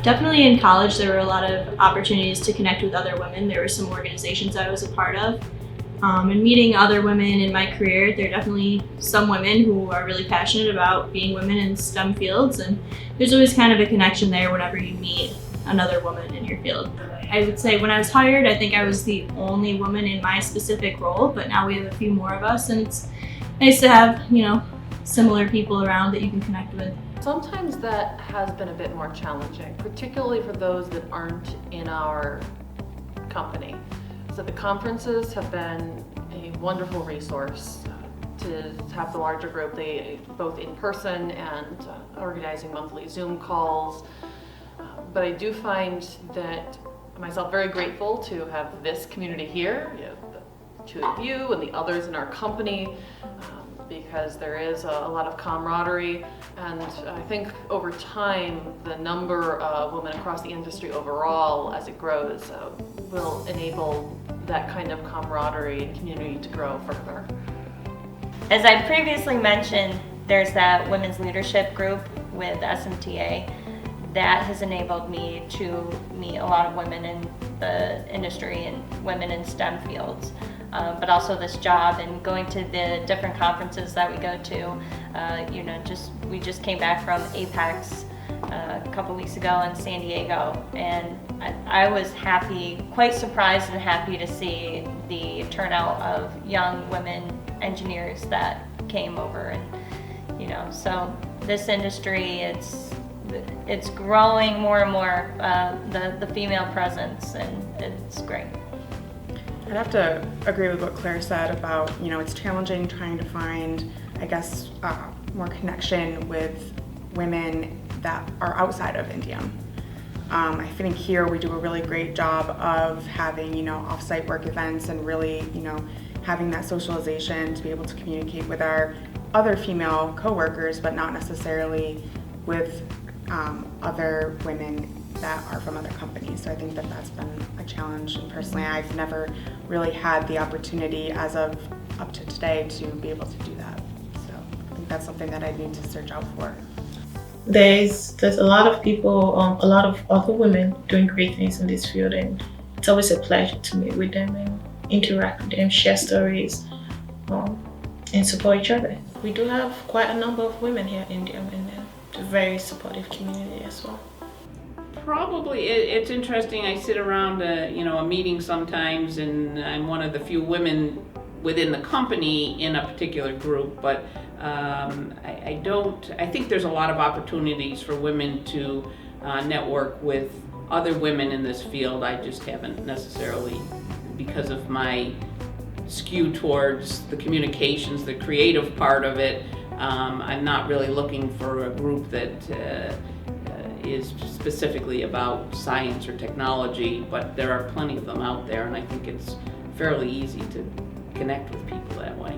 Definitely in college, there were a lot of opportunities to connect with other women. There were some organizations I was a part of. And meeting other women in my career, there are definitely some women who are really passionate about being women in STEM fields, and there's always kind of a connection there whenever you meet another woman in your field. I would say when I was hired, I think I was the only woman in my specific role, but now we have a few more of us, and it's nice to have, similar people around that you can connect with. Sometimes that has been a bit more challenging, particularly for those that aren't in our company. So the conferences have been a wonderful resource to have the larger group, both in person and organizing monthly Zoom calls. But I do find that myself very grateful to have this community here, the two of you and the others in our company, because there is a lot of camaraderie, and I think over time the number of women across the industry overall, as it grows, will enable that kind of camaraderie and community to grow further. As I previously mentioned, there's that women's leadership group with SMTA that has enabled me to meet a lot of women in the industry and women in STEM fields. But also this job and going to the different conferences that we go to. We just came back from Apex a couple weeks ago in San Diego, and I was happy, quite surprised and happy to see the turnout of young women engineers that came over. And so this industry, it's growing more and more, the female presence, and it's great. I'd have to agree with what Claire said about, it's challenging trying to find, more connection with women that are outside of Indium. I think here we do a really great job of having, off-site work events and really, having that socialization to be able to communicate with our other female coworkers, but not necessarily with other women that are from other companies. So I think that that's been a challenge, and personally I've never really had the opportunity as of up to today to be able to do that. So I think that's something that I need to search out for. There's a lot of people, a lot of other women doing great things in this field, and it's always a pleasure to meet with them and interact with them, share stories, and support each other. We do have quite a number of women here in Indium, and a very supportive community as well. Probably, it's interesting. I sit around a meeting sometimes, and I'm one of the few women within the company in a particular group, but I think there's a lot of opportunities for women to network with other women in this field. I just haven't necessarily, because of my skew towards the communications, the creative part of it, I'm not really looking for a group that is specifically about science or technology, but there are plenty of them out there, and I think it's fairly easy to connect with people that way.